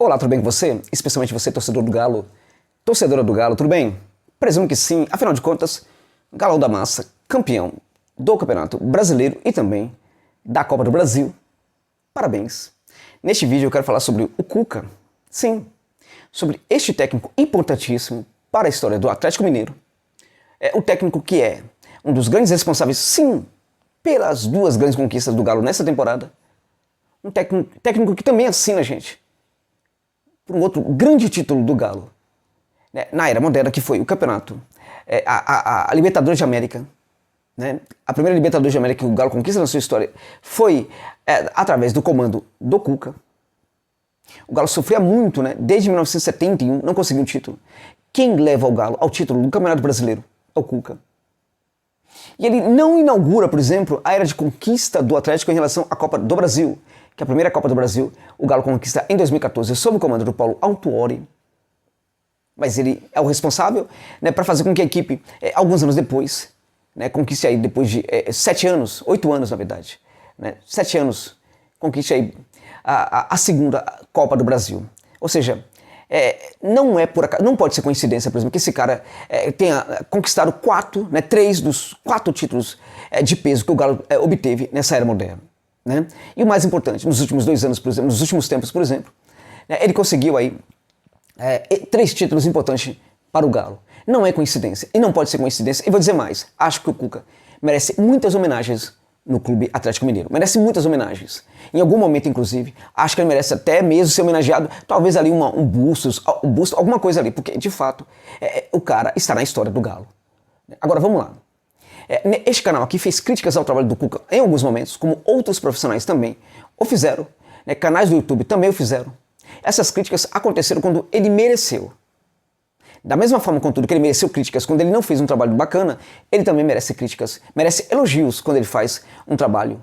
Olá, tudo bem com você? Especialmente você, torcedor do Galo. Torcedora do Galo, tudo bem? Presumo que sim, afinal de contas, Galão da Massa, campeão do Campeonato Brasileiro e também da Copa do Brasil. Parabéns! Neste vídeo eu quero falar sobre o Cuca. Sim, sobre este técnico importantíssimo para a história do Atlético Mineiro. É o técnico que é um dos grandes responsáveis, sim, pelas duas grandes conquistas do Galo nessa temporada. Um técnico que também assina, gente, por um outro grande título do Galo, né, na era moderna, que foi o campeonato, a Libertadores de América. Né? A primeira Libertadores de América que o Galo conquista na sua história foi através do comando do Cuca. O Galo sofria muito, né? Desde 1971, não conseguiu um título. Quem leva o Galo ao título do Campeonato Brasileiro é o Cuca. E ele não inaugura, por exemplo, a era de conquista do Atlético em relação à Copa do Brasil, que é a primeira Copa do Brasil o Galo conquista em 2014 sob o comando do Paulo Autuori. Mas ele é o responsável, né, para fazer com que a equipe, alguns anos depois, né, conquiste aí, depois de 7 anos, 8 anos na verdade, né, 7 anos, conquiste aí a segunda Copa do Brasil. Ou seja, não é por acaso, não pode ser coincidência, por exemplo, que esse cara tenha conquistado 3 dos 4 títulos de peso que o Galo obteve nessa era moderna. Né? E o mais importante, nos últimos 2 anos, por exemplo, nos últimos tempos, por exemplo, né, ele conseguiu aí 3 títulos importantes para o Galo. Não é coincidência, e não pode ser coincidência. E vou dizer mais, acho que o Cuca merece muitas homenagens no Clube Atlético Mineiro. Merece muitas homenagens. Em algum momento, inclusive, acho que ele merece até mesmo ser homenageado, talvez ali um busto, alguma coisa ali, porque, de fato, o cara está na história do Galo. Agora, vamos lá. Este canal aqui fez críticas ao trabalho do Cuca em alguns momentos, como outros profissionais também o fizeram. Canais do YouTube também o fizeram. Essas críticas aconteceram quando ele mereceu. Da mesma forma, contudo, que ele mereceu críticas quando ele não fez um trabalho bacana, ele também merece críticas, merece elogios quando ele faz um trabalho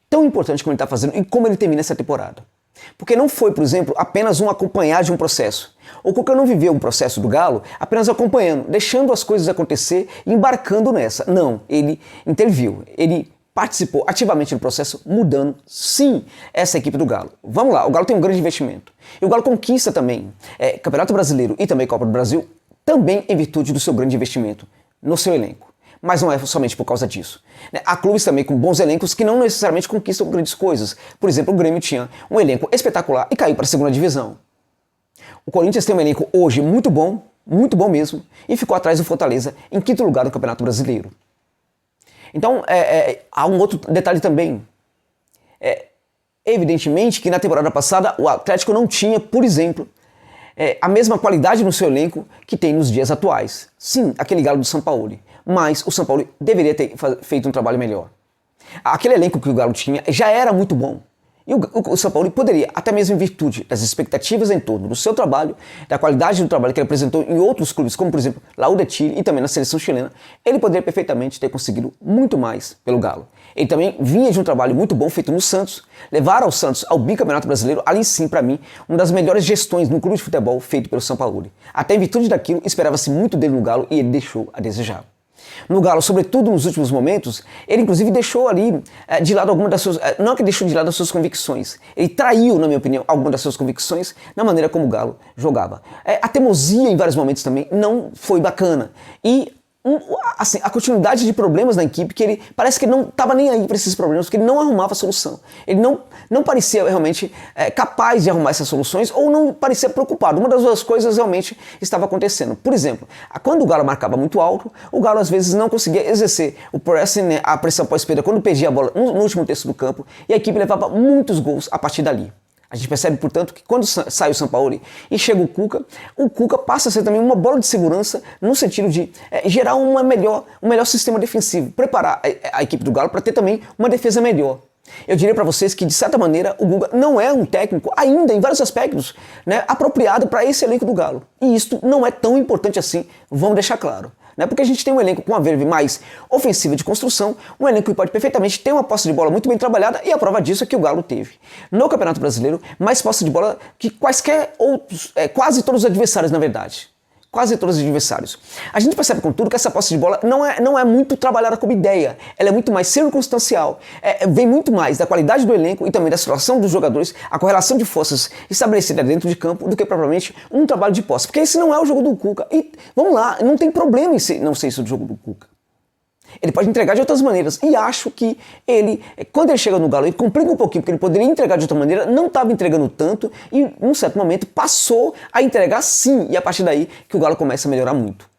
tão importante como ele está fazendo e como ele termina essa temporada. Porque não foi, por exemplo, apenas um acompanhar de um processo. O Cuca não viveu um processo do Galo apenas acompanhando, deixando as coisas acontecer e embarcando nessa. Não, ele interviu, ele participou ativamente do processo, mudando, sim, essa equipe do Galo. Vamos lá, o Galo tem um grande investimento. E o Galo conquista também Campeonato Brasileiro e também Copa do Brasil, também em virtude do seu grande investimento no seu elenco. Mas não é somente por causa disso. Há clubes também com bons elencos que não necessariamente conquistam grandes coisas. Por exemplo, o Grêmio tinha um elenco espetacular e caiu para a segunda divisão. O Corinthians tem um elenco hoje muito bom mesmo, e ficou atrás do Fortaleza em 5º lugar do Campeonato Brasileiro. Então, há um outro detalhe também. Evidentemente que na temporada passada o Atlético não tinha, por exemplo, a mesma qualidade no seu elenco que tem nos dias atuais. Sim, aquele Galo do Sampaoli. Mas o Sampaoli deveria ter feito um trabalho melhor. Aquele elenco que o Galo tinha já era muito bom. E o Sampaoli poderia, até mesmo em virtude das expectativas em torno do seu trabalho, da qualidade do trabalho que ele apresentou em outros clubes, como por exemplo, Laú de Chile e também na seleção chilena, ele poderia perfeitamente ter conseguido muito mais pelo Galo. Ele também vinha de um trabalho muito bom feito no Santos, levar ao Santos ao bicampeonato brasileiro, ali sim, para mim, uma das melhores gestões no clube de futebol feito pelo Sampaoli. Até em virtude daquilo, esperava-se muito dele no Galo e ele deixou a desejar. No Galo, sobretudo nos últimos momentos, ele inclusive deixou ali de lado algumas das suas... não que deixou de lado as suas convicções, ele traiu, na minha opinião, algumas das suas convicções na maneira como o Galo jogava. A teimosia em vários momentos também não foi bacana. E assim, a continuidade de problemas na equipe, que ele parece que ele não estava nem aí para esses problemas, porque ele não arrumava a solução. Ele não parecia realmente capaz de arrumar essas soluções, ou não parecia preocupado. Uma das duas coisas realmente estava acontecendo. Por exemplo, quando o Galo marcava muito alto, o Galo às vezes não conseguia exercer o pressing, né, a pressão pós-perda quando perdia a bola no último terço do campo, e a equipe levava muitos gols a partir dali. A gente percebe, portanto, que quando sai o Sampaoli e chega o Cuca passa a ser também uma bola de segurança no sentido de gerar um melhor sistema defensivo, preparar a equipe do Galo para ter também uma defesa melhor. Eu diria para vocês que, de certa maneira, o Guga não é um técnico ainda, em vários aspectos, né, apropriado para esse elenco do Galo. E isto não é tão importante assim, vamos deixar claro. Porque a gente tem um elenco com uma verve mais ofensiva de construção, um elenco que pode perfeitamente ter uma posse de bola muito bem trabalhada, e a prova disso é que o Galo teve no Campeonato Brasileiro mais posse de bola que quaisquer outros, quase todos os adversários, na verdade. quase todos os adversários. A gente percebe, contudo, que essa posse de bola não é muito trabalhada como ideia, ela é muito mais circunstancial, vem muito mais da qualidade do elenco e também da situação dos jogadores, a correlação de forças estabelecida dentro de campo, do que propriamente um trabalho de posse, porque esse não é o jogo do Cuca. E vamos lá, não tem problema em não ser isso do jogo do Cuca. Ele pode entregar de outras maneiras, e acho que ele, quando ele chega no Galo, ele complica um pouquinho, porque ele poderia entregar de outra maneira, não estava entregando tanto, e num certo momento passou a entregar sim, e a partir daí que o Galo começa a melhorar muito.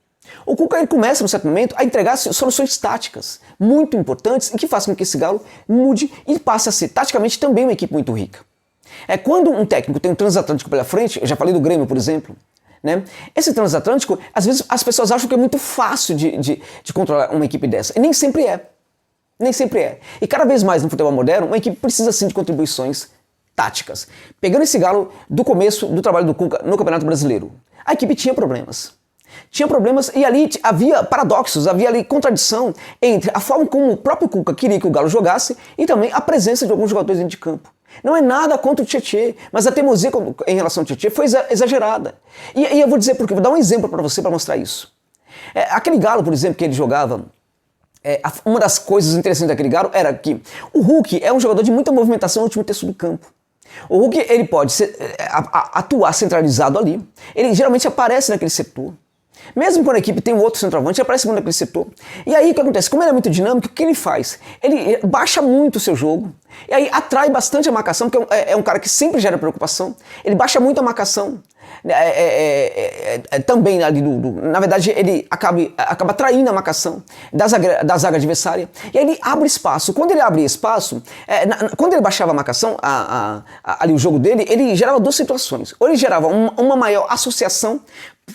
O Cuca ele começa, num certo momento, a entregar soluções táticas muito importantes e que façam com que esse Galo mude e passe a ser taticamente também uma equipe muito rica. Quando um técnico tem um transatlântico pela frente, eu já falei do Grêmio, por exemplo, né? Esse transatlântico, às vezes as pessoas acham que é muito fácil de controlar uma equipe dessa, e nem sempre é. Nem sempre é. E cada vez mais no futebol moderno, uma equipe precisa sim de contribuições táticas. Pegando esse Galo do começo do trabalho do Cuca no Campeonato Brasileiro, a equipe tinha problemas. Tinha problemas e ali havia paradoxos, havia ali contradição entre a forma como o próprio Cuca queria que o Galo jogasse e também a presença de alguns jogadores dentro de campo. Não é nada contra o Tietê, mas a teimosia em relação ao Tietê foi exagerada. E eu vou dizer por quê, vou dar um exemplo para você para mostrar isso. Aquele Galo, por exemplo, que ele jogava, uma das coisas interessantes daquele Galo era que o Hulk é um jogador de muita movimentação no último terço do campo. O Hulk ele pode atuar centralizado ali, ele geralmente aparece naquele setor. Mesmo quando a equipe tem um outro centroavante, ele aparece muito naquele setor. E aí o que acontece? Como ele é muito dinâmico, o que ele faz? Ele baixa muito o seu jogo, e aí atrai bastante a marcação, porque é um cara que sempre gera preocupação. Ele baixa muito a marcação. Também ali na verdade ele acaba traindo a marcação da zaga adversária, e aí ele abre espaço. Quando ele abre espaço, quando ele baixava a marcação, ali o jogo dele, ele gerava duas situações. Ou ele gerava uma maior associação,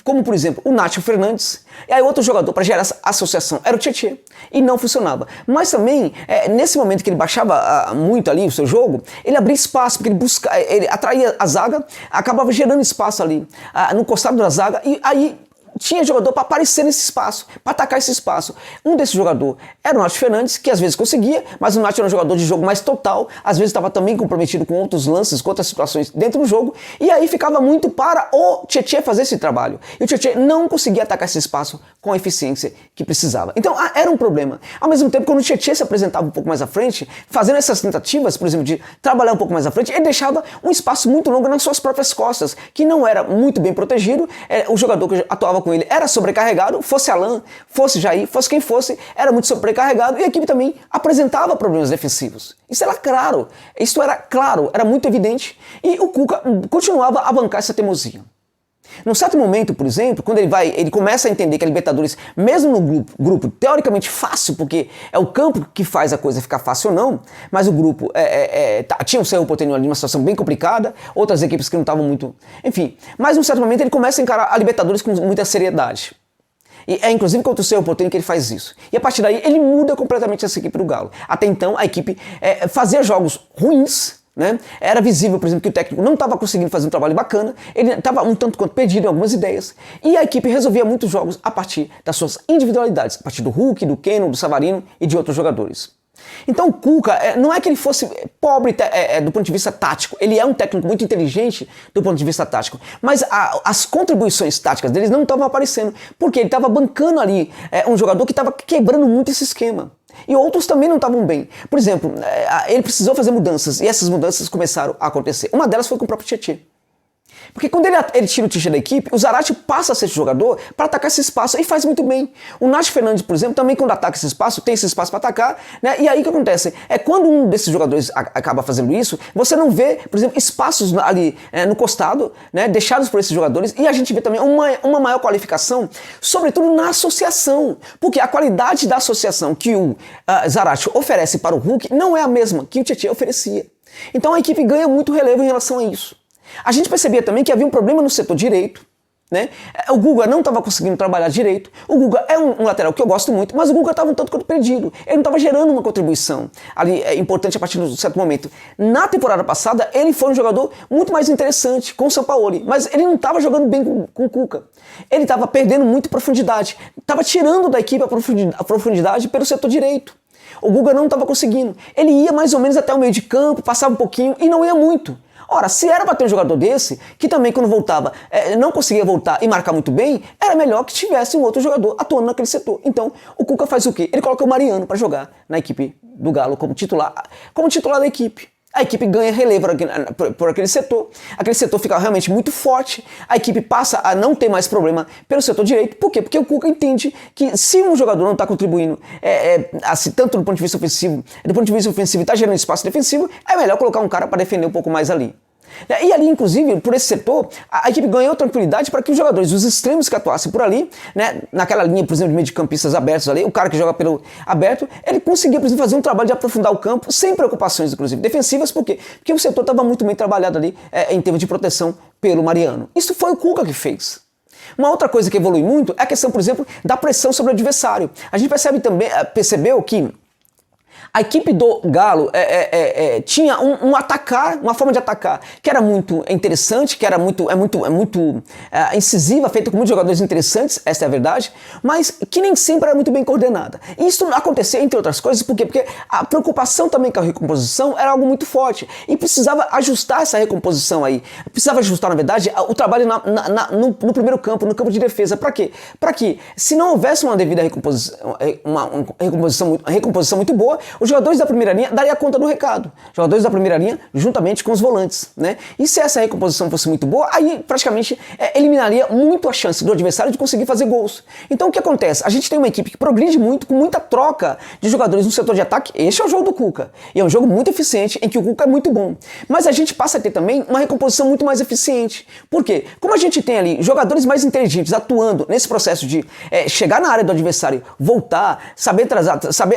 como por exemplo o Nacho Fernandes, e aí outro jogador para gerar essa associação era o Tietê, e não funcionava. Mas também, nesse momento que ele baixava muito ali o seu jogo, ele abria espaço, porque ele atraía a zaga, acabava gerando espaço ali no costado da zaga, e aí tinha jogador para aparecer nesse espaço, para atacar esse espaço. Um desses jogadores era o Nacho Fernandes, que às vezes conseguia, mas o Nacho era um jogador de jogo mais total, às vezes estava também comprometido com outros lances, com outras situações dentro do jogo, e aí ficava muito para o Tietê fazer esse trabalho. E o Tietê não conseguia atacar esse espaço com a eficiência que precisava. Então era um problema. Ao mesmo tempo, quando o Tietê se apresentava um pouco mais à frente, fazendo essas tentativas, por exemplo, de trabalhar um pouco mais à frente, ele deixava um espaço muito longo nas suas próprias costas, que não era muito bem protegido. O jogador que atuava com ele era sobrecarregado, fosse Alan, fosse Jair, fosse quem fosse, era muito sobrecarregado, e a equipe também apresentava problemas defensivos. Isso era claro, era muito evidente, e o Cuca continuava a bancar essa teimosia. Num certo momento, por exemplo, quando ele começa a entender que a Libertadores, mesmo no grupo teoricamente fácil, porque é o campo que faz a coisa ficar fácil ou não, mas o grupo tinha o Cerro Porteño ali numa situação bem complicada, outras equipes que não estavam muito... Enfim, mas num certo momento ele começa a encarar a Libertadores com muita seriedade. E é inclusive contra o Cerro Porteño que ele faz isso. E a partir daí ele muda completamente essa equipe do Galo. Até então a equipe fazia jogos ruins, né? Era visível, por exemplo, que o técnico não estava conseguindo fazer um trabalho bacana, ele estava um tanto quanto perdido em algumas ideias, e a equipe resolvia muitos jogos a partir das suas individualidades, a partir do Hulk, do Keno, do Savarino e de outros jogadores. Então o Cuca, não é que ele fosse pobre do ponto de vista tático, ele é um técnico muito inteligente do ponto de vista tático, mas as contribuições táticas dele não estavam aparecendo, porque ele estava bancando ali um jogador que estava quebrando muito esse esquema. E outros também não estavam bem. Por exemplo, ele precisou fazer mudanças, e essas mudanças começaram a acontecer. Uma delas foi com o próprio Tietê. Porque quando ele tira o Tietê da equipe, o Zarate passa a ser esse jogador para atacar esse espaço, e faz muito bem. O Nacho Fernandes, por exemplo, também quando ataca esse espaço, tem esse espaço para atacar, né? E aí o que acontece? Quando um desses jogadores acaba fazendo isso, você não vê, por exemplo, espaços ali no costado, né, deixados por esses jogadores, e a gente vê também uma maior qualificação, sobretudo na associação, porque a qualidade da associação que o Zarate oferece para o Hulk não é a mesma que o Tietê oferecia. Então a equipe ganha muito relevo em relação a isso. A gente percebia também que havia um problema no setor direito, né? O Guga não estava conseguindo trabalhar direito. O Guga é um lateral que eu gosto muito, mas o Guga estava um tanto quanto perdido. Ele não estava gerando uma contribuição ali importante a partir de um certo momento. Na temporada passada, ele foi um jogador muito mais interessante com o Sampaoli, mas ele não estava jogando bem com o Cuca. Ele estava perdendo muito profundidade, estava tirando da equipe a profundidade pelo setor direito. O Guga não estava conseguindo. Ele ia mais ou menos até o meio de campo, passava um pouquinho e não ia muito. Ora, se era para ter um jogador desse, que também quando voltava não conseguia voltar e marcar muito bem, era melhor que tivesse um outro jogador atuando naquele setor. Então, o Cuca faz o quê? Ele coloca o Mariano para jogar na equipe do Galo como titular da equipe. A equipe ganha relevo por aquele setor fica realmente muito forte, a equipe passa a não ter mais problema pelo setor direito. Por quê? Porque o Cuca entende que se um jogador não está contribuindo assim, tanto do ponto de vista ofensivo e está gerando espaço defensivo, é melhor colocar um cara para defender um pouco mais ali. E ali, inclusive, por esse setor, a equipe ganhou tranquilidade para que os jogadores, os extremos que atuassem por ali, né, naquela linha, por exemplo, de meio de campistas abertos ali, o cara que joga pelo aberto, ele conseguia, por exemplo, fazer um trabalho de aprofundar o campo, sem preocupações, inclusive, defensivas. Por quê? Porque o setor estava muito bem trabalhado ali em termos de proteção pelo Mariano. Isso foi o Cuca que fez. Uma outra coisa que evolui muito é a questão, por exemplo, da pressão sobre o adversário. A gente percebeu que a equipe do Galo tinha uma forma de atacar que era muito interessante, que era muito incisiva, feita com muitos jogadores interessantes, essa é a verdade, mas que nem sempre era muito bem coordenada. E isso acontecia, entre outras coisas, por quê? Porque a preocupação também com a recomposição era algo muito forte e precisava ajustar essa recomposição aí. Precisava ajustar, na verdade, o trabalho no primeiro campo, no campo de defesa. Para quê? Para que, se não houvesse uma devida recomposição muito boa, os jogadores da primeira linha dariam conta do recado. Jogadores da primeira linha juntamente com os volantes, né? E se essa recomposição fosse muito boa, aí praticamente eliminaria muito a chance do adversário de conseguir fazer gols. Então o que acontece? A gente tem uma equipe que progride muito, com muita troca de jogadores no setor de ataque. Esse é o jogo do Cuca. E é um jogo muito eficiente, em que o Cuca é muito bom. Mas a gente passa a ter também uma recomposição muito mais eficiente. Por quê? Como a gente tem ali jogadores mais inteligentes atuando nesse processo de chegar na área do adversário, voltar, saber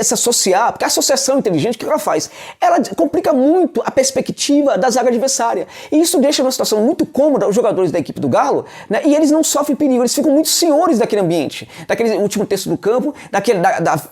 se associar, porque a associação inteligente, o que ela faz? Ela complica muito a perspectiva da zaga adversária. E isso deixa uma situação muito cômoda os jogadores da equipe do Galo, né? E eles não sofrem perigo, eles ficam muito senhores daquele ambiente, daquele último terço do campo,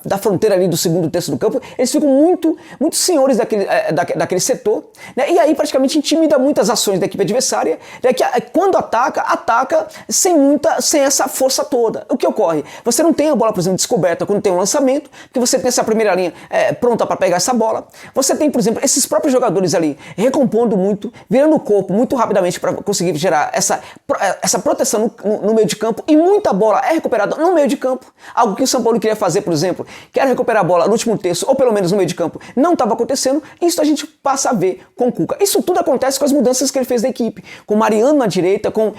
da fronteira ali do segundo terço do campo, eles ficam muito senhores daquele setor, né? E aí praticamente intimida muitas ações da equipe adversária, né? Que quando ataca sem essa força toda. O que ocorre? Você não tem a bola, por exemplo, descoberta quando tem um lançamento, porque você tem essa primeira linha pronta para pegar essa bola. Você tem, por exemplo, esses próprios jogadores ali recompondo muito, virando o corpo muito rapidamente para conseguir gerar essa proteção no meio de campo, e muita bola é recuperada no meio de campo. Algo que o São Paulo queria fazer, por exemplo, que era recuperar a bola no último terço, ou pelo menos no meio de campo, não estava acontecendo. Isso a gente passa a ver com o Cuca. Isso tudo acontece com as mudanças que ele fez da equipe, com o Mariano na direita, com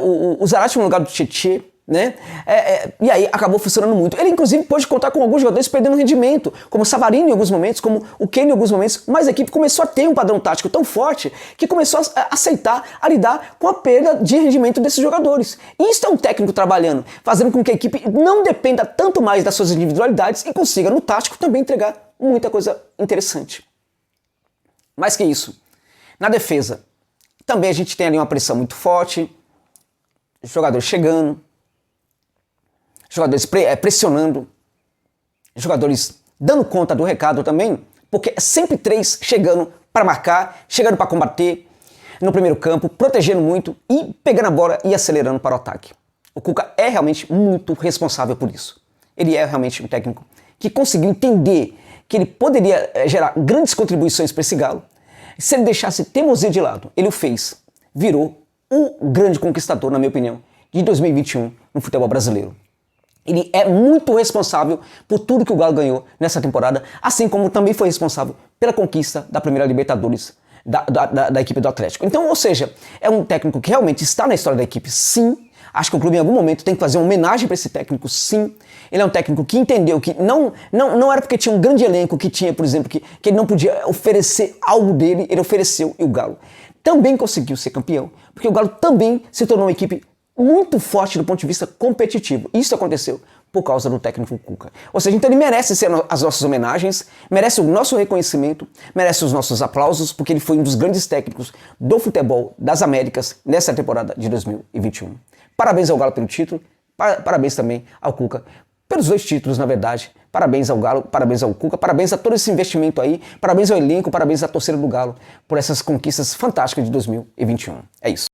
o Zarate no lugar do Tietê, né? E aí acabou funcionando muito. Ele inclusive pôde contar com alguns jogadores perdendo rendimento, como o Savarino em alguns momentos, como o Keno em alguns momentos, mas a equipe começou a ter um padrão tático tão forte que começou a aceitar, a lidar com a perda de rendimento desses jogadores. E isso é um técnico trabalhando, fazendo com que a equipe não dependa tanto mais das suas individualidades e consiga no tático também entregar muita coisa interessante. Mais que isso, na defesa também a gente tem ali uma pressão muito forte, jogadores chegando, jogadores pressionando, jogadores dando conta do recado também, porque é sempre três chegando para marcar, chegando para combater no primeiro campo, protegendo muito e pegando a bola e acelerando para o ataque. O Cuca é realmente muito responsável por isso. Ele é realmente um técnico que conseguiu entender que ele poderia gerar grandes contribuições para esse Galo. Se ele deixasse teimosia de lado, ele o fez. Virou o grande conquistador, na minha opinião, de 2021 no futebol brasileiro. Ele é muito responsável por tudo que o Galo ganhou nessa temporada, assim como também foi responsável pela conquista da primeira Libertadores da equipe do Atlético. Então, ou seja, é um técnico que realmente está na história da equipe, sim. Acho que o clube em algum momento tem que fazer uma homenagem para esse técnico, sim. Ele é um técnico que entendeu que não era porque tinha um grande elenco que tinha, por exemplo, que ele não podia oferecer algo dele, ele ofereceu, e o Galo também conseguiu ser campeão, porque o Galo também se tornou uma equipe muito forte do ponto de vista competitivo. Isso aconteceu por causa do técnico Cuca. Ou seja, então ele merece ser as nossas homenagens, merece o nosso reconhecimento, merece os nossos aplausos, porque ele foi um dos grandes técnicos do futebol das Américas nessa temporada de 2021. Parabéns ao Galo pelo título, parabéns também ao Cuca pelos 2 títulos, na verdade. Parabéns ao Galo, parabéns ao Cuca, parabéns a todo esse investimento aí, parabéns ao elenco, parabéns à torcida do Galo por essas conquistas fantásticas de 2021. É isso.